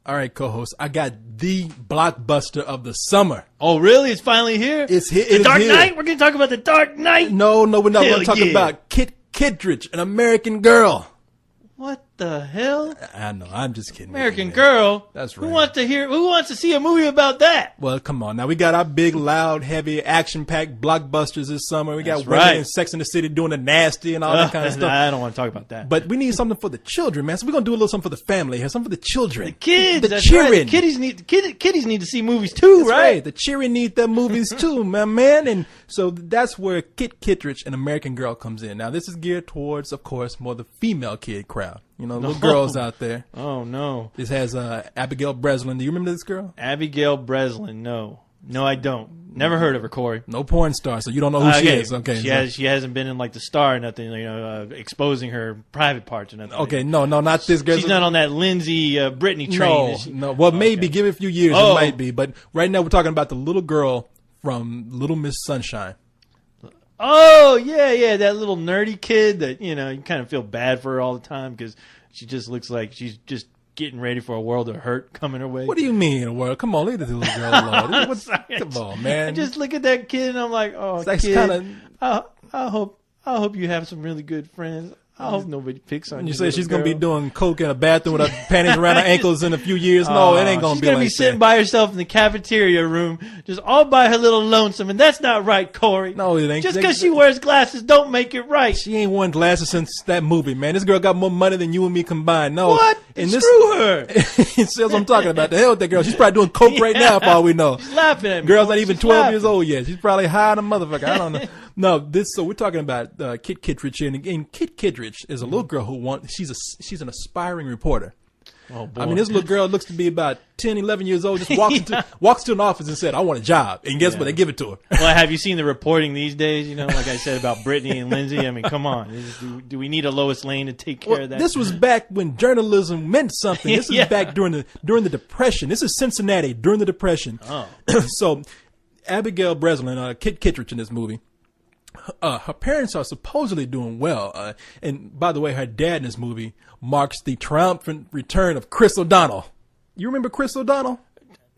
All right, co-host, I got the blockbuster of the summer. Oh, really? It's finally here? It's here. The Dark Knight? We're going to talk about The Dark Knight? No, we're not going to talk about Kittredge, An American Girl. What the hell? I know, I'm just kidding. American Girl? That's right. Who wants to see a movie about that? Well, come on. Now, we got our big, loud, heavy, action-packed blockbusters this summer. We got That's women right. in Sex and the City doing the nasty and all that kind of stuff. I don't want to talk about that. But we need something for the children, man. So we're going to do a little something for the family here, something for the children. The kids. The cheering. Right. The kiddies need to see movies too, That's right? The cheering need their movies too, my man. And so that's where Kittredge, An American Girl comes in. Now, this is geared towards, of course, more the female kid crowd. You know, little girls out there. Oh, no. This has Abigail Breslin. Do you remember this girl? Abigail Breslin. No, I don't. Never heard of her, Corey. No porn star, so you don't know who she is. Okay, she hasn't been in like The Star or nothing, exposing her private parts or nothing. Okay, no, not this girl. She's not on that Lindsay Britney train. No. Well, maybe give it a few years, it might be. But right now we're talking about the little girl from Little Miss Sunshine. Oh, yeah, that little nerdy kid that, you kind of feel bad for her all the time because she just looks like she's just getting ready for a world of hurt coming her way. What do you mean, a world? Come on, leave this little girl alone. Come on, man. I just look at that kid and I'm like, oh, kid, I hope you have some really good friends. I hope nobody picks on you. You say she's going to be doing coke in a bathroom with her panties around her ankles in a few years. No, it ain't going to be like that. She's going to be sitting by herself in the cafeteria room, just all by her little lonesome, and that's not right, Corey. No, it ain't. Just because she wears glasses don't make it right. She ain't worn glasses since that movie, man. This girl got more money than you and me combined. No. What? Screw her. That's what I'm talking about. The hell with that girl. She's probably doing coke right now for all we know. She's laughing at me. Girl's not even 12 years old yet. She's probably high on a motherfucker. I don't know. No, so we're talking about Kittredge, and Kittredge is a little girl who she's an aspiring reporter. Oh, boy. I mean, this little girl looks to be about 10, 11 years old, just walks to an office and said, I want a job. And guess what? They give it to her. Well, have you seen the reporting these days? Like I said about Brittany and Lindsay. I mean, come on. Do we need a Lois Lane to take care of that? This was back when journalism meant something. This is back during the Depression. This is Cincinnati during the Depression. Oh. So Abigail Breslin, Kittredge in this movie, her parents are supposedly doing well. And by the way, her dad in this movie marks the triumphant return of Chris O'Donnell. You remember Chris O'Donnell?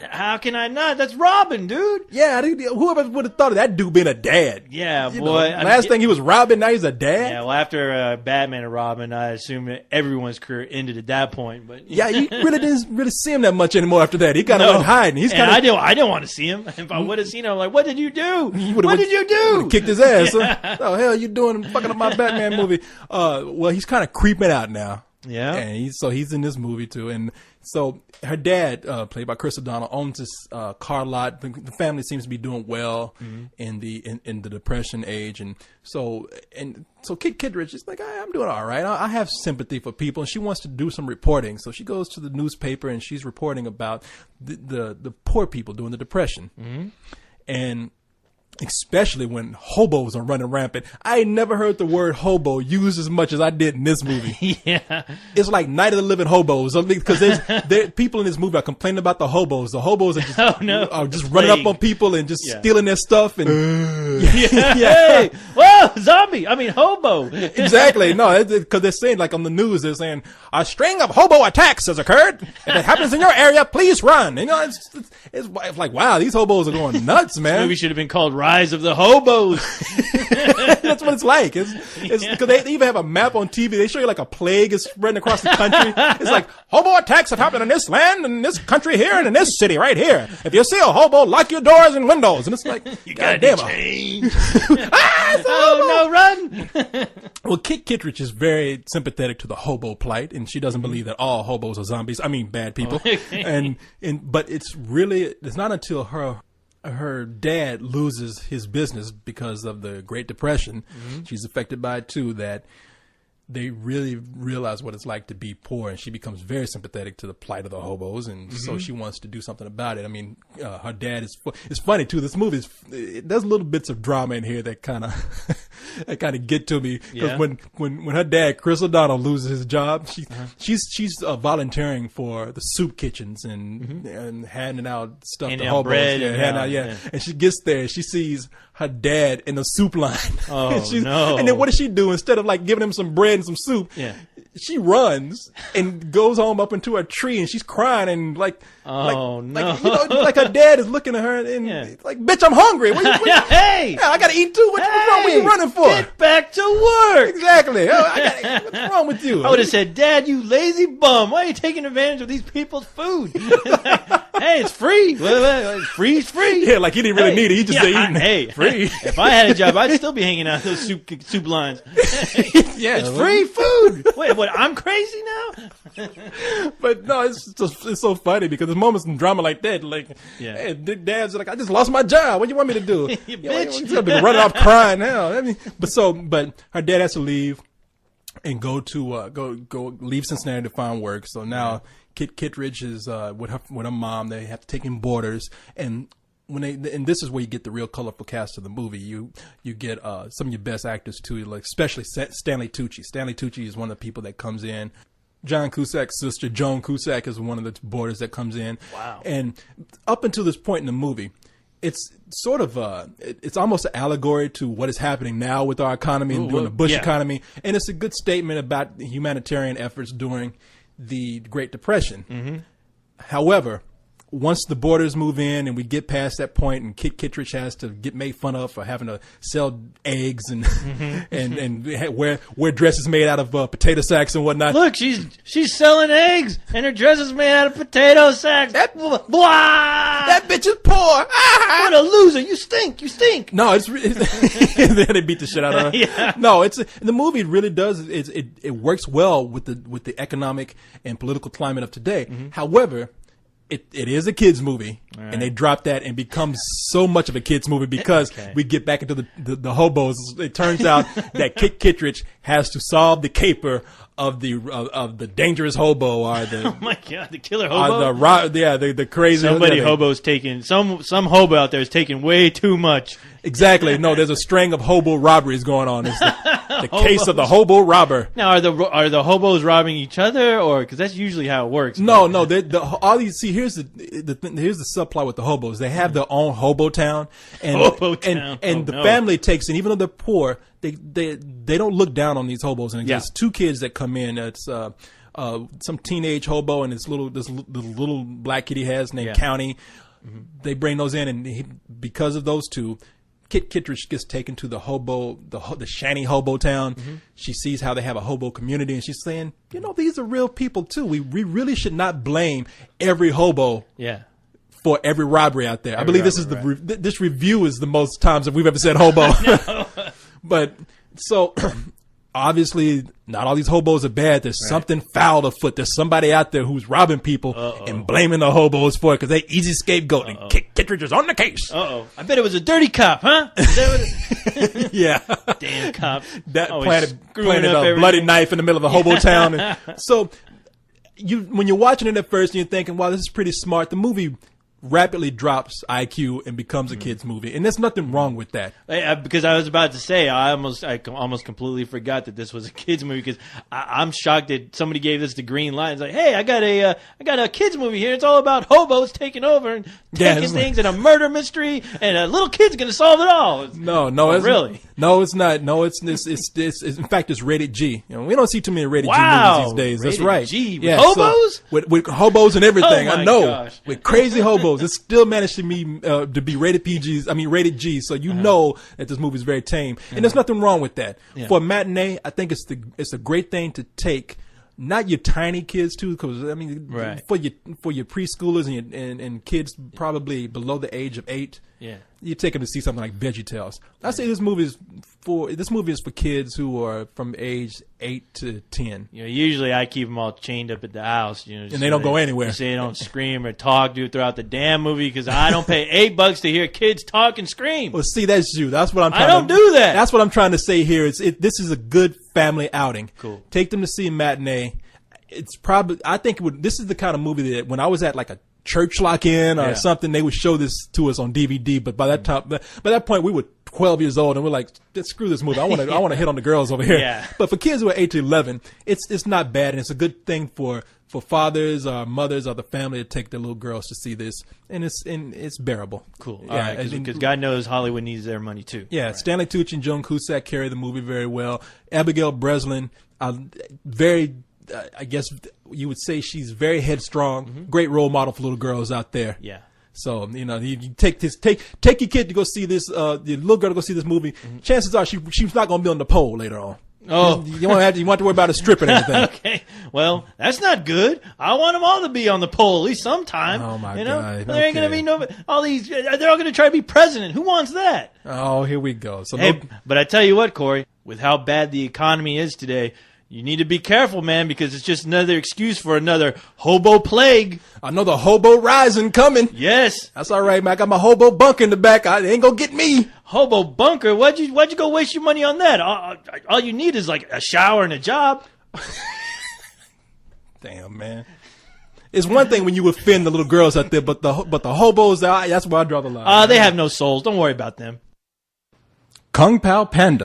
How can I not? That's Robin, dude. Yeah, whoever would have thought of that dude being a dad? Yeah, boy. Last thing he was Robin, now he's a dad? Yeah, well, after Batman and Robin, I assume that everyone's career ended at that point. But yeah, you really didn't really see him that much anymore after that. He kind of went hiding. I didn't want to see him. If I would have seen him, I'm like, what did you do? What did you do? Kicked his ass. Yeah. Oh, hell, you doing fucking up my Batman movie? Well, he's kind of creeping out now. Yeah. And he's in this movie too. And so her dad, played by Chris O'Donnell, owns this car lot. The family seems to be doing well in the Depression age. And so Kittredge is like, I'm doing all right. I have sympathy for people. And she wants to do some reporting. So she goes to the newspaper and she's reporting about the poor people during the Depression. Mm-hmm. And especially when hobos are running rampant. I ain't never heard the word hobo used as much as I did in this movie. Yeah. It's like Night of the Living Hobos. Because there's people in this movie are complaining about the hobos. The hobos are just running up on people and just stealing their stuff. And Hey, whoa, zombie. I mean, hobo. Exactly. No, because they're saying, like on the news, they're saying, a string of hobo attacks has occurred. If it happens in your area, please run. It's like, wow, these hobos are going nuts, man. This movie should have been called Rise of the Hobos. That's what it's like. It's because they even have a map on TV. They show you like a plague is spreading across the country. It's like hobo attacks have happened in this land, in this country here, and in this city right here. If you see a hobo, lock your doors and windows. And it's like, you gotta change. No, run. Well, Kittredge is very sympathetic to the hobo plight, and she doesn't believe that all hobos are zombies. I mean, bad people. But it's not until her dad loses his business because of the Great Depression. Mm-hmm. She's affected by it too, that they really realize what it's like to be poor, and she becomes very sympathetic to the plight of the hobos, and so she wants to do something about it. I mean, her dad it's funny too. This movie there's little bits of drama in here that kind of get to me, because when her dad, Chris O'Donnell, loses his job, she's volunteering for the soup kitchens and handing out stuff to hobos, bread and she gets there, she sees her dad in the soup line. Oh, no. And then what does she do? Instead of like giving him some bread and some soup, she runs and goes home up into a tree, and she's crying and like like her dad is looking at her and it's like, bitch, I'm hungry. Hey, I gotta eat too. What's wrong? What are you running for? Get back to work. Exactly. What's wrong with you? I would have said, Dad, you lazy bum. Why are you taking advantage of these people's food? Hey, it's free. Free's free. Yeah, like he didn't really need it. He just said, eating. Hey, free. If I had a job, I'd still be hanging out those soup lines. Yeah, it's free food. Wait, what? I'm crazy now? But no, it's so funny because there's moments in drama like that. Like, hey, Dad's like, I just lost my job. What do you want me to do? You bitch. He's gonna be running off crying now. I mean, but her dad has to leave and go leave Cincinnati to find work. So now Kittredge is with her mom. They have to take in boarders, and and this is where you get the real colorful cast of the movie. You get some of your best actors too, like especially Stanley Tucci. Stanley Tucci is one of the people that comes in. John Cusack's sister, Joan Cusack, is one of the boarders that comes in. Wow. And up until this point in the movie, it's sort of it's almost an allegory to what is happening now with our economy and during the Bush economy. And it's a good statement about humanitarian efforts during the Great Depression. Mm-hmm. However, once the borders move in and we get past that point, and Kittredge has to get made fun of for having to sell eggs and and wear dresses made out of potato sacks and whatnot. Look, she's selling eggs and her dress is made out of potato sacks. That bitch is poor. What a loser! You stink. You stink. No, it's then they beat the shit out of her. Yeah. No, the movie really does. It works well with the economic and political climate of today. Mm-hmm. However, it is a kids movie, and they drop that and becomes so much of a kids movie because we get back into the hobos. It turns out that Kittredge has to solve the caper of the dangerous hobo, or the oh my god, the killer hobo, the crazy hobo's taking some hobo out there is taking way too much. Exactly. No, there's a string of hobo robberies going on. It's the case of the hobo robber. Now, are the hobos robbing each other, or because that's usually how it works? No. All these here's the subplot with the hobos. They have their own hobo town, and the family takes in, even though they're poor. They don't look down on these hobos, and there's two kids that come in. It's some teenage hobo and this little black kid he has named County. Mm-hmm. They bring those in, and because of those two, Kittredge gets taken to the shanty hobo town. Mm-hmm. She sees how they have a hobo community, and she's saying, these are real people too. We really should not blame every hobo. Yeah. For every robbery out there. I believe this is this review is the most times that we've ever said hobo. But so obviously not all these hobos are bad. There's something foul afoot. There's somebody out there who's robbing people and blaming the hobos for it because they easy scapegoat. And Kittredge is on the case. I bet it was a dirty cop, huh? Yeah. Damn cop. That planted a bloody knife in the middle of a hobo town. And so when you're watching it at first and you're thinking, wow, this is pretty smart. The movie rapidly drops IQ and becomes a kid's movie, and there's nothing wrong with that. Because I was about to say, I almost completely forgot that this was a kid's movie. Because I'm shocked that somebody gave this the green light. It's like, hey, I got a kid's movie here. It's all about hobos taking over and taking things, and a murder mystery, and a little kid's gonna solve it all. No, it's not. No, it's in fact, it's rated G. We don't see too many rated G movies these days. That's right. G with hobos, with hobos and everything. Oh my I know gosh. with crazy hobos. It still managed to be rated rated G. So know that this movie is very tame, and there's nothing wrong with that. Yeah. For a matinee, I think it's a great thing to take. Not your tiny kids too, because for your preschoolers and kids probably below the age of 8. Yeah, you take them to see something like VeggieTales. I say this movie is for kids who are from age 8 to 10. Usually I keep them all chained up at the house. And they don't go anywhere. So they don't scream or talk throughout the damn movie because I don't pay $8 to hear kids talk and scream. Well, see, that's you. That's what I'm trying. I don't do that. That's what I'm trying to say here. This is a good family outing. Cool. Take them to see a matinee. It's probably this is the kind of movie that when I was at like a church lock-in or something, they would show this to us on DVD. But by that point, we were 12 years old and we're like, screw this movie. I want to hit on the girls over here. Yeah. But for kids who are 8 to 11, it's not bad, and it's a good thing for fathers or mothers or the family to take their little girls to see this, and it's bearable. Cool. Yeah, All right, because God knows Hollywood needs their money too. Yeah, right. Stanley Tucci and Joan Cusack carry the movie very well. Abigail Breslin, I guess you would say she's very headstrong, great role model for little girls out there. Yeah. So, you take your kid to go see this, your little girl to go see this movie. Chances are she's not going to be on the pole later on. Oh, you won't have to worry about a strip and anything. Okay, well, that's not good. I want them all to be on the pole at least sometime. Oh my God! God! There ain't gonna be all these. They're all gonna try to be president. Who wants that? Oh, here we go. So, but I tell you what, Corey, with how bad the economy is today, you need to be careful, man, because it's just another excuse for another hobo plague. Another hobo rising coming. Yes, that's all right, man. I got my hobo bunker in the back. It ain't gonna get me. Hobo bunker? Why'd you go waste your money on that? All you need is like a shower and a job. Damn, man. It's one thing when you offend the little girls out there, but the hobos, that's where I draw the line. They have no souls. Don't worry about them. Kung Pao Panda.